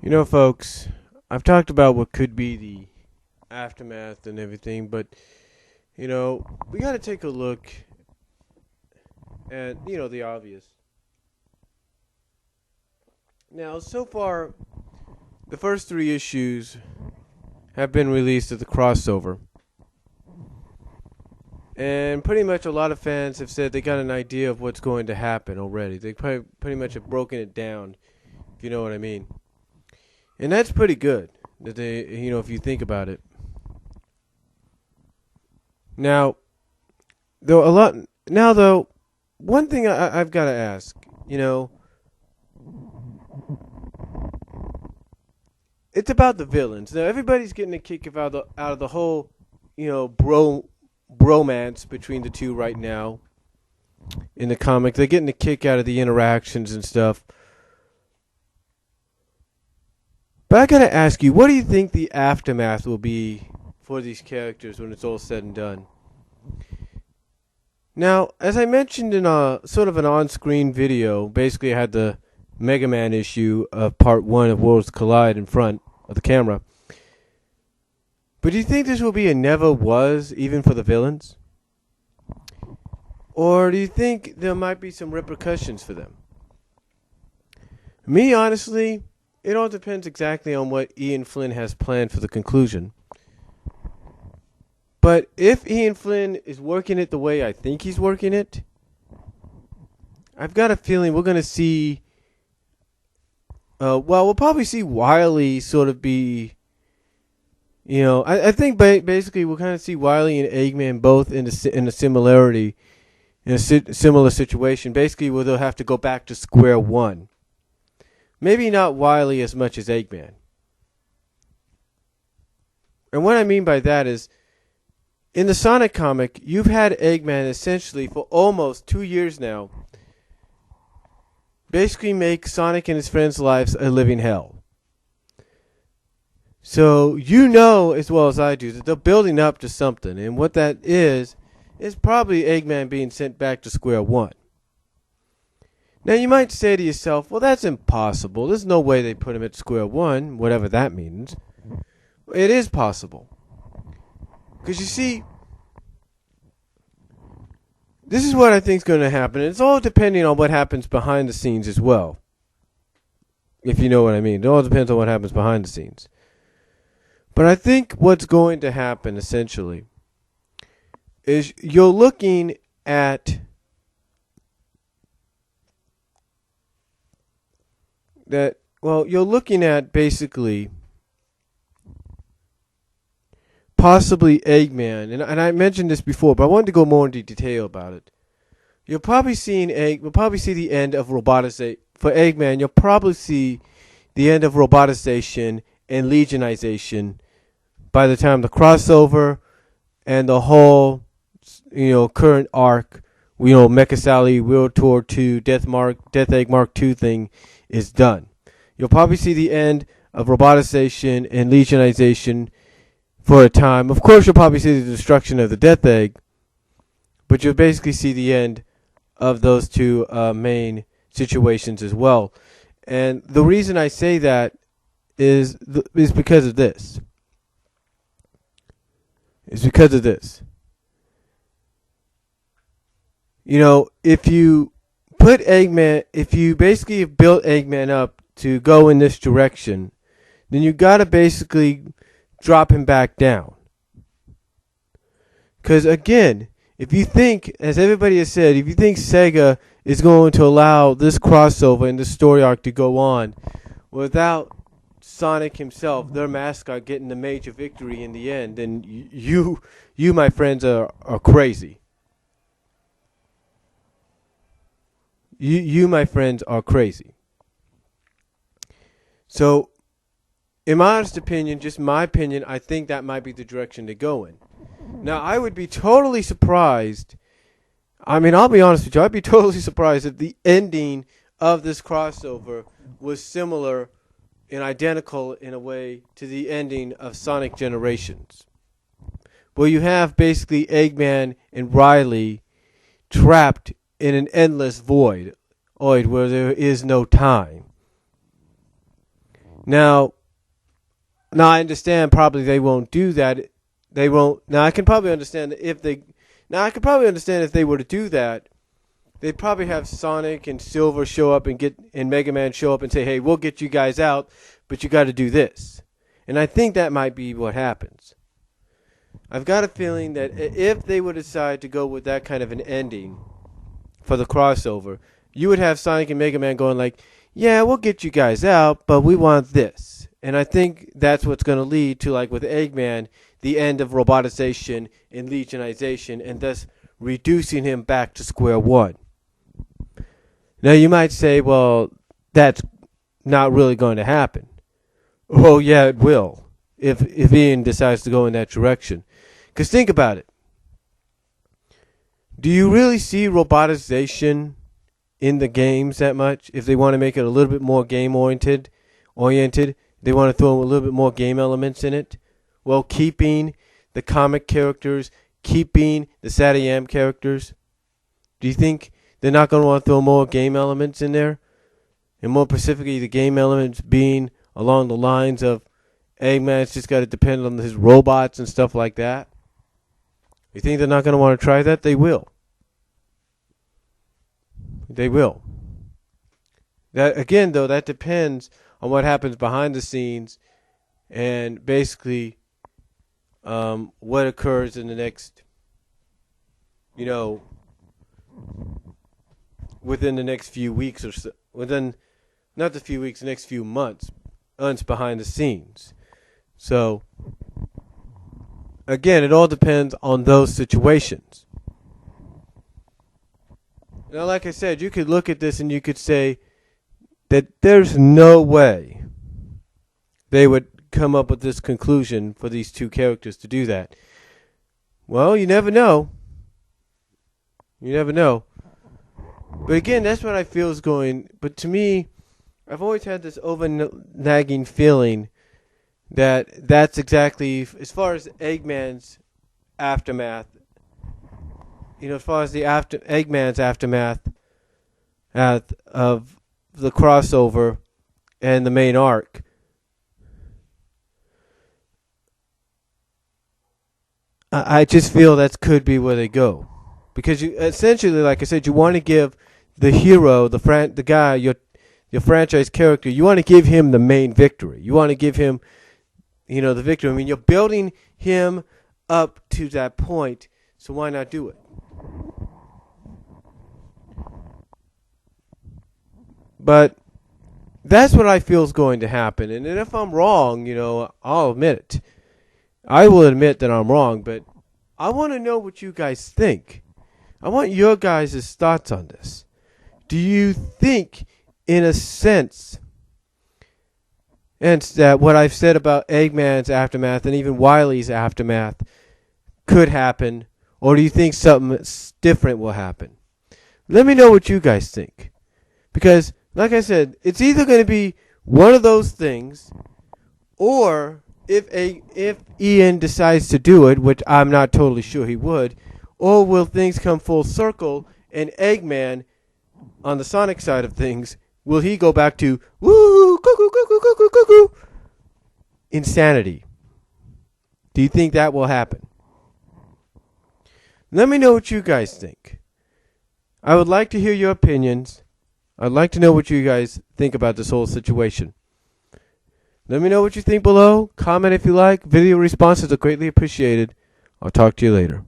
Folks, I've talked about what could be the aftermath and everything, but, we got to take a look at, the obvious. Now, so far, the first three issues have been released as a crossover. And pretty much a lot of fans have said they got an idea of what's going to happen already. They pretty much have broken it down, if you know what I mean. And that's pretty good, that they, if you think about it. Now, though, one thing I've got to ask, it's about the villains. Now, everybody's getting a kick out of the whole, bromance between the two right now in the comic. They're getting a kick out of the interactions and stuff. But I gotta ask you, what do you think the aftermath will be for these characters when it's all said and done? Now, as I mentioned in a sort of an on-screen video, basically I had the Mega Man issue of part 1 of Worlds Collide in front of the camera. But do you think this will be a never was, even for the villains? Or do you think there might be some repercussions for them? Me, honestly, it all depends exactly on what Ian Flynn has planned for the conclusion. But if Ian Flynn is working it the way I think he's working it, I've got a feeling we're going to see... we'll probably see Wily sort of be... I think basically we'll kind of see Wily and Eggman both in a similarity, in a similar situation, basically where they'll have to go back to square one. Maybe not Wily as much as Eggman. And what I mean by that is, in the Sonic comic, you've had Eggman essentially for almost 2 years now basically make Sonic and his friends' lives a living hell. So you know as well as I do that they're building up to something, and what that is probably Eggman being sent back to square one. Now you might say to yourself, well, that's impossible. There's no way they put him at square one, whatever that means. It is possible. Because you see, this is what I think is going to happen. It's all depending on what happens behind the scenes as well. If you know what I mean. It all depends on what happens behind the scenes. But I think what's going to happen, essentially, is you're looking at you're looking at basically possibly Eggman, and I mentioned this before, but I wanted to go more into detail about it. We'll probably see the end of roboticization. For Eggman, you'll probably see the end of roboticization and legionization by the time the crossover and the whole, current arc, Mecha Sally, World Tour 2, Death Egg Mark II thing is done. You'll probably see the end of roboticization and legionization for a time. Of course, you'll probably see the destruction of the Death Egg, but you'll basically see the end of those two main situations as well. And the reason I say that is because of this. It's because of this. If you basically have built Eggman up to go in this direction, then you got to basically drop him back down. Because again, if you think, as everybody has said, if you think Sega is going to allow this crossover and this story arc to go on without Sonic himself, their mascot, getting the major victory in the end, then you my friends, are crazy. You, my friends, are crazy. So, in my honest opinion, just my opinion, I think that might be the direction to go in. Now, I would be totally surprised. I mean, I'll be honest with you. I'd be totally surprised if the ending of this crossover was similar and identical in a way to the ending of Sonic Generations, where you have basically Eggman and Wily trapped in an endless void where there is no time. Now, now I understand probably they won't do that. They won't. Now I can probably understand if they. Now I could probably understand if they were to do that. They'd probably have Sonic and Silver show up and Mega Man show up and say, "Hey, we'll get you guys out, but you got to do this." And I think that might be what happens. I've got a feeling that if they would decide to go with that kind of an ending for the crossover, you would have Sonic and Mega Man going like, "Yeah, we'll get you guys out, but we want this." And I think that's what's going to lead to, like with Eggman, the end of robotization and legionization, and thus reducing him back to square one. Now you might say, well, that's not really going to happen. Oh yeah, it will. If Ian decides to go in that direction. Because think about it. Do you really see robotization in the games that much? If they want to make it a little bit more game oriented, they want to throw a little bit more game elements in it. Well, keeping the comic characters, keeping the SatAM characters. Do you think they're not going to want to throw more game elements in there? And more specifically, the game elements being along the lines of Eggman's just got to depend on his robots and stuff like that. You think they're not going to want to try that? They will. They will. That again, though, that depends on what happens behind the scenes, and basically what occurs in the next, within the next few weeks or so. Within, not the few weeks, the next few months behind the scenes. So, again, it all depends on those situations. Now, like I said, you could look at this and you could say that there's no way they would come up with this conclusion for these two characters to do that. Well, you never know. You never know. But again, that's what I feel is going. But to me, I've always had this over-nagging feeling that that's exactly, as far as Eggman's aftermath, as far as the Eggman's aftermath of the crossover and the main arc, I just feel that could be where they go. Because you essentially, like I said, you want to give the hero, the guy, your franchise character, you want to give him the main victory. You want to give him, the victory. I mean, you're building him up to that point, so why not do it? But that's what I feel is going to happen. And if I'm wrong, I'll admit it. I will admit that I'm wrong, but I want to know what you guys think. I want your guys' thoughts on this. Do you think, in a sense, and that what I've said about Eggman's aftermath and even Wily's aftermath could happen, or do you think something different will happen? Let me know what you guys think. Because, like I said, it's either going to be one of those things, or if Ian decides to do it, which I'm not totally sure he would, or will things come full circle and Eggman, on the Sonic side of things, will he go back to woo, cuckoo, cuckoo, cuckoo, cuckoo, insanity? Do you think that will happen? Let me know what you guys think. I would like to hear your opinions. I'd like to know what you guys think about this whole situation. Let me know what you think below. Comment if you like. Video responses are greatly appreciated. I'll talk to you later.